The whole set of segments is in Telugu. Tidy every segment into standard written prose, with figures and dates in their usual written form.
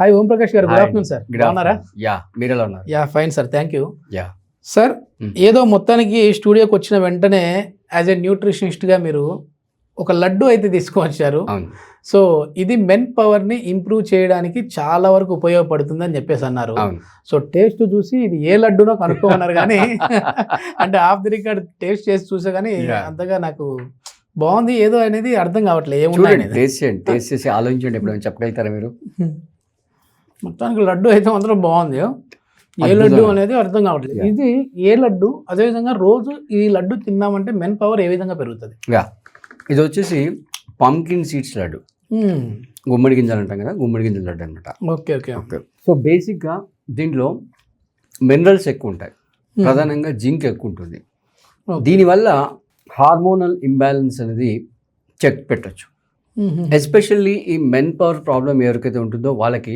హాయ్ ఓం ప్రకాష్ గారు, గుడ్ ఆఫ్టర్నూన్ సార్. బాగున్నారా? యా, మీరు ఎలా ఉన్నారు? Yeah fine sir, thank you. Yeah sir, ఏదో మొత్తానికి స్టూడియోకి వచ్చిన వెంటనే యాజ్ ఎ న్యూట్రిషనిస్ట్గా మీరు ఒక లడ్డు అయితే తీసుకువచ్చారు. అవును. సో ఇది మెన్ పవర్ని ఇంప్రూవ్ చేయడానికి చాలా వరకు ఉపయోగపడుతుంది అని చెప్పేసి అన్నారు. అవును. సో టేస్ట్ చూసి ఇది ఏ లడ్డునో కనుక్కోమన్నారు కానీ అంటే ఆఫ్ ది రికార్డ్ టేస్ట్ చేసి చూసా కానీ Yeah. అంతగా నాకు బాగుంది ఏదో అనేది అర్థం కావట్లేదు చూడండి, ఏమున్నాయి. టేస్ట్ చేయండి, టేస్ట్ చేసి ఆలోచించండి. ఎప్పుడైనా చెప్పగలుగుతారా మీరు? మొత్తానికి లడ్డు అయితే మాత్రం బాగుంది. ఏ అద్భుతం. లడ్డు అనేది అర్థం కావట్లేదు. Yeah. ఇది ఏ లడ్డు, అదేవిధంగా రోజు ఈ లడ్డు తిన్నామంటే మెన్ పవర్ ఏ విధంగా పెరుగుతుంది? యా, ఇది వచ్చేసి పంకిన్ సీడ్స్ లడ్డు, గుమ్మడి గింజలు అంటాం కదా, గుమ్మడి గింజల లడ్డు అనమాట. Okay okay okay. సో బేసిక్గా దీంట్లో మినరల్స్ ఎక్కువ ఉంటాయి, ప్రధానంగా జింక్ ఎక్కువ ఉంటుంది. దీనివల్ల హార్మోనల్ ఇంబ్యాలెన్స్ అనేది చెక్ పెట్టచ్చు. ఎస్పెషల్లీ ఈ మెన్ పవర్ ప్రాబ్లం ఎవరికైతే ఉంటుందో వాళ్ళకి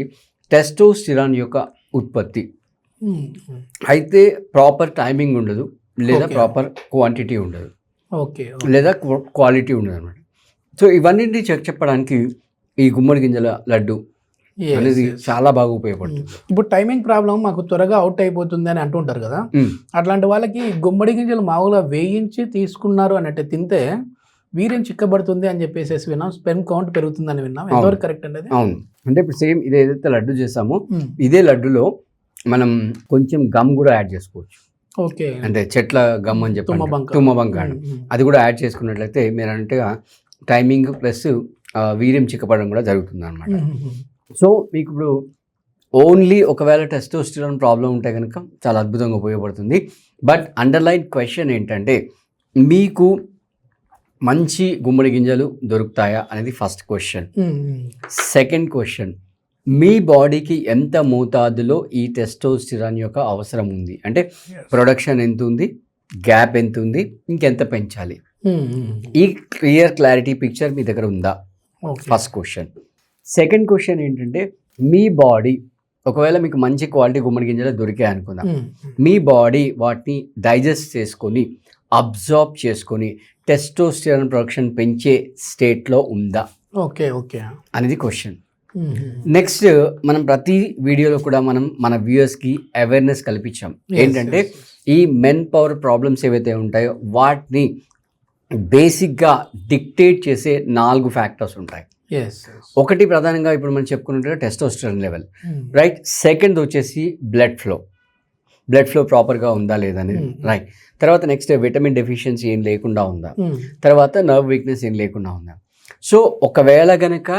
టెస్టోస్టిరాన్ యొక్క ఉత్పత్తి అయితే ప్రాపర్ టైమింగ్ ఉండదు, లేదా Okay. ప్రాపర్ క్వాంటిటీ ఉండదు, ఓకే లేదా క్వాలిటీ ఉండదు అనమాట. సో ఇవన్నింటినీ చెక్ చెప్పడానికి ఈ గుమ్మడి గింజల లడ్డు అనేది చాలా బాగా ఉపయోగపడుతుంది. ఇప్పుడు టైమింగ్ ప్రాబ్లం మాకు త్వరగా అవుట్ అయిపోతుంది అని అంటుంటారు కదా, అట్లాంటి వాళ్ళకి గుమ్మడి గింజలు మామూలుగా వేయించి తీసుకున్నారు అన్నట్టు తింటే వీర్యం చిక్కబడుతుంది అని చెప్పేసి విన్నాం, స్పెర్మ్ కౌంట్ పెరుగుతుందని విన్నాం. ఎంతవరకు కరెక్ట్ అండి అది? అవును, అంటే ఇప్పుడు సేమ్ ఇది ఏదైతే లడ్డు చేసామో ఇదే లడ్డులో మనం కొంచెం గమ్ కూడా యాడ్ చేసుకోవచ్చు. ఓకే, అంటే చెట్ల గమ్ అని చెప్పి తుమ్మబంక. తుమ్మబంక అంటాం. అది కూడా యాడ్ చేసుకున్నట్లయితే మీరు అన్నట్టుగా టైమింగ్ ప్లస్ వీర్యం చిక్కపడడం కూడా జరుగుతుంది అనమాట. సో మీకు ఇప్పుడు ఓన్లీ ఒకవేళ టెస్టోస్టిరాన్ ప్రాబ్లం ఉంటే కనుక చాలా అద్భుతంగా ఉపయోగపడుతుంది. బట్ అండర్లైన్ క్వశ్చన్ ఏంటంటే, మీకు మంచి గుమ్మడి గింజలు దొరుకుతాయా అనేది ఫస్ట్ క్వశ్చన్. సెకండ్ క్వశ్చన్, మీ బాడీకి ఎంత మోతాదులో ఈ టెస్టోస్టిరాన్ యొక్క అవసరం ఉంది, అంటే ప్రొడక్షన్ ఎంత ఉంది, గ్యాప్ ఎంత ఉంది, ఇంకెంత పెంచాలి, ఈ క్లియర్ క్లారిటీ పిక్చర్ మీ దగ్గర ఉందా? First question. సెకండ్ క్వశ్చన్ ఏంటంటే, మీ బాడీ ఒకవేళ మీకు మంచి క్వాలిటీ గుమ్మడి గింజలు దొరికాయి అనుకుందాం, మీ బాడీ వాటిని డైజెస్ట్ చేసుకొని అబ్జార్బ్ చేసుకొని టెస్టోస్టిరాన్ ప్రొడక్షన్ పెంచే స్టేట్లో ఉందా ఓకే ఓకే అనేది క్వశ్చన్. నెక్స్ట్, మనం ప్రతి వీడియోలో కూడా మనం మన వ్యూయర్స్కి అవేర్నెస్ కల్పించాం. ఏంటంటే ఈ మెన్ పవర్ ప్రాబ్లమ్స్ ఏవైతే ఉంటాయో వాటిని బేసిక్గా డిక్టేట్ చేసే 4 ఫ్యాక్టర్స్ ఉంటాయి. ఒకటి ప్రధానంగా ఇప్పుడు మనం చెప్పుకున్నట్టుగా టెస్టోస్టెరాన్ లెవెల్, రైట్. సెకండ్ వచ్చేసి బ్లడ్ ఫ్లో ప్రాపర్గా ఉందా లేదా అనేది, రైట్. తర్వాత నెక్స్ట్ విటమిన్ డెఫిషియన్సీ ఏం లేకుండా ఉందా, తర్వాత నర్వ్ వీక్నెస్ ఏం లేకుండా ఉందా. సో ఒకవేళ కనుక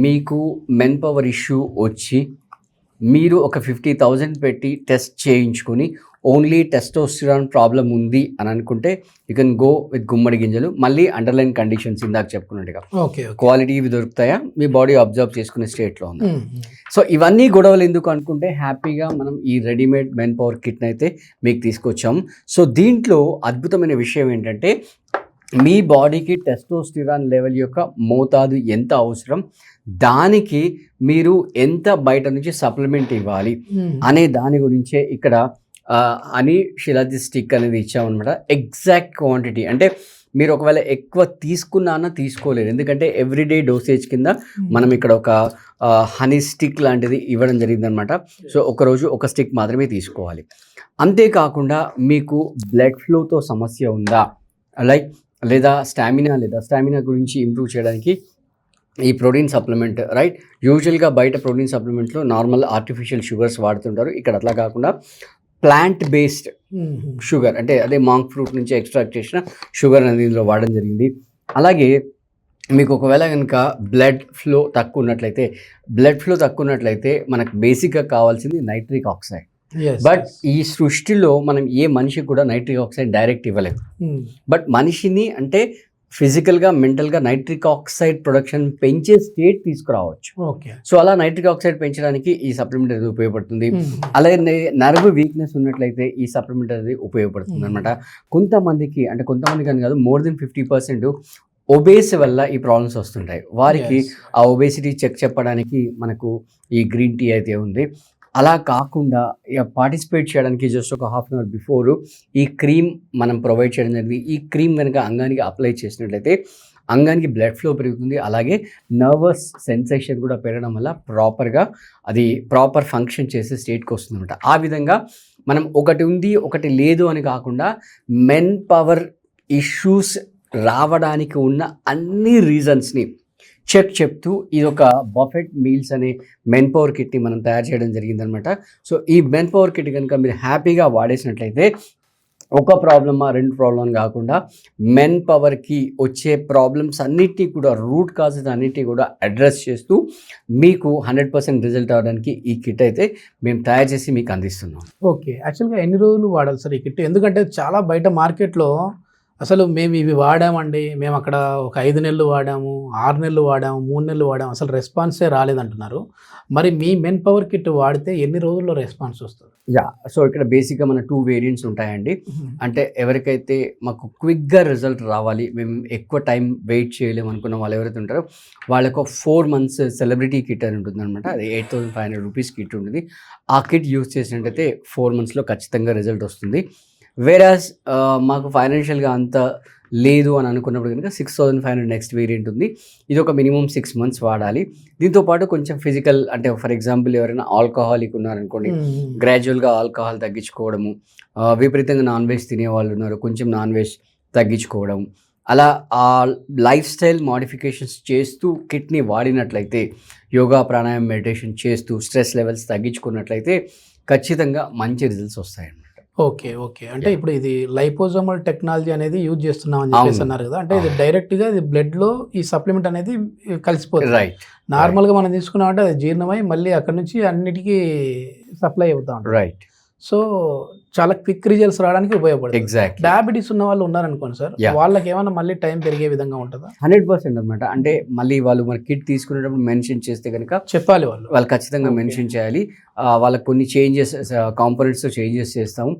మీకు మెన్ పవర్ ఇష్యూ వచ్చి మీరు ఒక 50,000 పెట్టి టెస్ట్ చేయించుకొని ఓన్లీ టెస్టోస్టిరాన్ ప్రాబ్లం ఉంది అని అనుకుంటే యూ కెన్ గో విత్ గుమ్మడి గింజలు. మళ్ళీ అండర్లైన్ కండిషన్స్ ఇందాక చెప్పుకున్నట్టుగా క్వాలిటీ ఇవి దొరుకుతాయా, మీ బాడీ అబ్జర్వ్ చేసుకునే స్టేట్లో ఉందా. సో ఇవన్నీ గొడవలు ఎందుకు అనుకుంటే హ్యాపీగా మనం ఈ రెడీమేడ్ మెన్ పవర్ కిట్ని అయితే మీకు తీసుకొచ్చాము. సో దీంట్లో అద్భుతమైన విషయం ఏంటంటే, మీ బాడీకి టెస్టోస్టిరాన్ లెవెల్ యొక్క మోతాదు ఎంత అవసరం, దానికి మీరు ఎంత బయట నుంచి సప్లిమెంట్ ఇవ్వాలి అనే దాని గురించే ఇక్కడ అని శిలాజీ స్టిక్ అనేది ఇచ్చామన్నమాట. ఎగ్జాక్ట్ క్వాంటిటీ అంటే మీరు ఒకవేళ ఎక్కువ తీసుకున్నా తీసుకోలేరు, ఎందుకంటే ఎవ్రీడే డోసేజ్ కింద మనం ఇక్కడ ఒక హనీ స్టిక్ లాంటిది ఇవ్వడం జరిగిందనమాట. సో ఒకరోజు ఒక స్టిక్ మాత్రమే తీసుకోవాలి. అంతేకాకుండా మీకు బ్లడ్ ఫ్లోతో సమస్య ఉందా, లైక్ లేదా స్టామినా గురించి ఇంప్రూవ్ చేయడానికి ఈ ప్రోటీన్ సప్లిమెంట్, రైట్. యూజువల్గా బయట ప్రోటీన్ సప్లిమెంట్లో నార్మల్ ఆర్టిఫిషియల్ షుగర్స్ వాడుతుంటారు. ఇక్కడ అట్లా కాకుండా ప్లాంట్ బేస్డ్ షుగర్, అంటే అదే మాంక్ ఫ్రూట్ నుంచి ఎక్స్ట్రాక్ట్ చేసిన షుగర్ అనేది ఇందులో వాడడం జరిగింది. అలాగే మీకు ఒకవేళ కనుక బ్లడ్ ఫ్లో తక్కువ ఉన్నట్లయితే మనకు బేసిక్గా కావాల్సింది నైట్రిక్ ఆక్సైడ్. బట్ ఈ సృష్టిలో మనం ఏ మనిషికి కూడా నైట్రిక్ ఆక్సైడ్ డైరెక్ట్ ఇవ్వలేదు. బట్ మనిషిని అంటే ఫిజికల్గా మెంటల్గా నైట్రిక్ ఆక్సైడ్ ప్రొడక్షన్ పెంచే స్టేట్ తీసుకురావచ్చు. సో అలా నైట్రిక్ ఆక్సైడ్ పెంచడానికి ఈ సప్లిమెంట్ అనేది ఉపయోగపడుతుంది. అలాగే నర్వ్ వీక్నెస్ ఉన్నట్లయితే ఈ సప్లిమెంట్ అనేది ఉపయోగపడుతుంది అనమాట. కొంతమందికి అని కాదు, మోర్ దెన్ 50% ఒబేస్ వల్ల ఈ ప్రాబ్లమ్స్ వస్తుంటాయి. వారికి ఆ ఒబేసిటీ చెక్ చెప్పడానికి మనకు ఈ గ్రీన్ టీ అయితే ఉంది. అలా కాకుండా పార్టిసిపేట్ చేయడానికి జస్ట్ ఒక హాఫ్ అన్ అవర్ బిఫోర్ ఈ క్రీమ్ మనం ప్రొవైడ్ చేయడం జరిగింది. ఈ క్రీమ్ కనుక అంగానికి అప్లై చేసినట్లయితే అంగానికి బ్లడ్ ఫ్లో పెరుగుతుంది, అలాగే నర్వస్ సెన్సేషన్ కూడా పెరగడం వల్ల ప్రాపర్గా అది ప్రాపర్ ఫంక్షన్ చేసే స్టేట్కి వస్తుంది అనమాట. ఆ విధంగా మనం ఒకటి ఉంది ఒకటి లేదు అని కాకుండా మెన్ పవర్ ఇష్యూస్ రావడానికి ఉన్న అన్ని రీజన్స్ని చెప్తూ ఇది ఒక బఫెట్ మీల్స్ అనే మెన్ పవర్ కిట్ని మనం తయారు చేయడం జరిగిందనమాట. సో ఈ మెన్ పవర్ కిట్ కనుక మీరు హ్యాపీగా వాడేసినట్లయితే ఒక ప్రాబ్లమా 2 ప్రాబ్లం కాకుండా మెన్ పవర్కి వచ్చే ప్రాబ్లమ్స్ అన్నిటినీ కూడా రూట్ కాజెస్ అన్నిటినీ కూడా అడ్రస్ చేస్తూ మీకు 100% రిజల్ట్ అవ్వడానికి ఈ కిట్ అయితే మేము తయారు చేసి మీకు అందిస్తున్నాం. ఓకే, యాక్చువల్గా ఎన్ని రోజులు వాడాలి సార్ ఈ కిట్? ఎందుకంటే చాలా బయట మార్కెట్లో అసలు మేము ఇవి వాడామండి, మేము అక్కడ ఒక 5 నెలలు వాడాము, 6 నెలలు వాడాము, 3 నెలలు వాడాము, అసలు రెస్పాన్సే రాలేదంటున్నారు. మరి మీ మెన్ పవర్ కిట్ వాడితే ఎన్ని రోజుల్లో రెస్పాన్స్ వస్తుంది? సో ఇక్కడ బేసిక్గా మన 2 వేరియంట్స్ ఉంటాయండి. అంటే ఎవరికైతే మాకు క్విక్గా రిజల్ట్ రావాలి, మేము ఎక్కువ టైం వెయిట్ చేయలేము అనుకున్న వాళ్ళు ఎవరైతే ఉంటారో వాళ్ళకు 4 months సెలబ్రిటీ కిట్ అని ఉంటుంది అనమాట. అది 8,500 రూపీస్ కిట్ ఉంటుంది. ఆ కిట్ యూజ్ చేసినట్టయితే 4 monthsలో ఖచ్చితంగా రిజల్ట్ వస్తుంది. వేరాజ్ మాకు ఫైనాన్షియల్గా అంత లేదు అని అనుకున్నప్పుడు కనుక 6,500 నెక్స్ట్ వేరియంట్ ఉంది. ఇది ఒక మినిమం 6 months వాడాలి. దీంతోపాటు కొంచెం ఫిజికల్, అంటే ఫర్ ఎగ్జాంపుల్ ఎవరైనా ఆల్కహాలిక్ ఉన్నారనుకోండి, గ్రాడ్యువల్గా ఆల్కహాల్ తగ్గించుకోవడము, విపరీతంగా నాన్ వెజ్ తినే వాళ్ళు ఉన్నారు, కొంచెం నాన్ వెజ్ తగ్గించుకోవడం, అలా ఆ లైఫ్ స్టైల్ మోడిఫికేషన్స్ చేస్తూ కిట్ని వాడినట్లయితే, యోగా ప్రాణాయామం మెడిటేషన్ చేస్తూ స్ట్రెస్ లెవెల్స్ తగ్గించుకున్నట్లయితే ఖచ్చితంగా మంచి రిజల్ట్స్ వస్తాయండి. ఓకే, అంటే ఇప్పుడు ఇది లైపోజోమల్ టెక్నాలజీ అనేది యూజ్ చేస్తున్నాం అని చెప్పేసి అన్నారు కదా, అంటే ఇది డైరెక్ట్గా ఇది బ్లడ్లో ఈ సప్లిమెంట్ అనేది కలిసిపోతుంది. రైట్. నార్మల్గా మనం తీసుకున్నామంటే అది జీర్ణమై మళ్ళీ అక్కడ నుంచి అన్నిటికీ సప్లై అవుతా ఉంటుంది. రైట్. సో చాలా క్విక్ రిజల్ట్స్ రావడానికి ఉపయోగపడుతుంది. ఎగ్జాక్ట్. డయాబెటీస్ ఉన్న వాళ్ళు ఉన్నారనుకోండి సార్, వాళ్ళకి ఏమైనా మళ్ళీ టైం పెరిగే విధంగా ఉంటుందా? 100% అనమాట. అంటే మళ్ళీ వాళ్ళు మన కిట్ తీసుకునేటప్పుడు మెన్షన్ చేస్తే కనుక చెప్పాలి, వాళ్ళు ఖచ్చితంగా మెన్షన్ చేయాలి. వాళ్ళకి కొన్ని చేంజెస్, కాంపోనెంట్స్ చేంజెస్ చేస్తాము.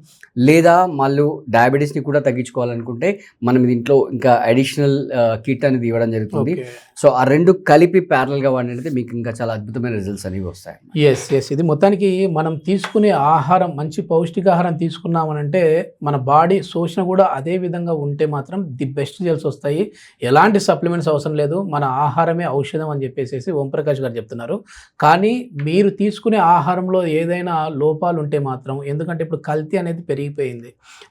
లేదా వాళ్ళు డయాబెటీస్ని కూడా తగ్గించుకోవాలనుకుంటే మనం దీంట్లో ఇంకా అడిషనల్ కిట్ అనేది ఇవ్వడం జరుగుతుంది. సో ఆ 2 కలిపి ప్యారల్గా వాడినట్లయితే మీకు ఇంకా చాలా అద్భుతమైన రిజల్ట్స్ అనేవి వస్తాయి. ఎస్, ఇది మొత్తానికి మనం తీసుకునే ఆహారం మంచి పౌష్టికాహారం తీసుకున్నామనంటే మన బాడీ శోషణ కూడా అదే విధంగా ఉంటే మాత్రం ది బెస్ట్ రిజల్ట్స్ వస్తాయి. ఎలాంటి సప్లిమెంట్స్ అవసరం లేదు, మన ఆహారమే ఔషధం అని చెప్పేసి ఓంప్రకాష్ గారు చెప్తున్నారు. కానీ మీరు తీసుకునే ఆహారంలో ఏదైనా లోపాలు ఉంటే మాత్రం, ఎందుకంటే ఇప్పుడు కల్తీ అనేది పెరిగిపోయింది,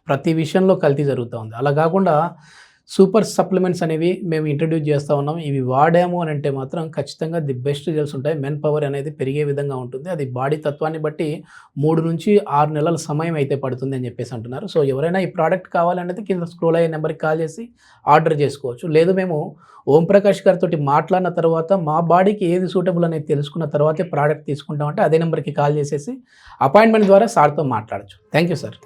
ప్రతి విషయంలో కల్తీ జరుగుతూ ఉంది. అలా కాకుండా సూపర్ సప్లిమెంట్స్ అనేవి మేము ఇంట్రడ్యూస్ చేస్తూ ఉన్నాం. ఇవి వాడాము అని అంటే మాత్రం ఖచ్చితంగా ది బెస్ట్ రిజల్ట్స్ ఉంటాయి. మెన్ పవర్ అనేది పెరిగే విధంగా ఉంటుంది. అది బాడీ తత్వాన్ని బట్టి 3 నుంచి 6 నెలల సమయం అయితే పడుతుంది అని చెప్పేసి అంటున్నారు. సో ఎవరైనా ఈ ప్రోడక్ట్ కావాలనేది కింద స్క్రోల్ అయ్యే నెంబర్కి కాల్ చేసి ఆర్డర్ చేసుకోవచ్చు. లేదు మేము ఓంప్రకాష్ గారితో మాట్లాడిన తర్వాత మా బాడీకి ఏది సూటబుల్ అనేది తెలుసుకున్న తర్వాతే ప్రోడక్ట్ తీసుకుంటామంటే అదే నెంబర్కి కాల్ చేసేసి అపాయింట్మెంట్ ద్వారా సార్తో మాట్లాడచ్చు. Thank you sir.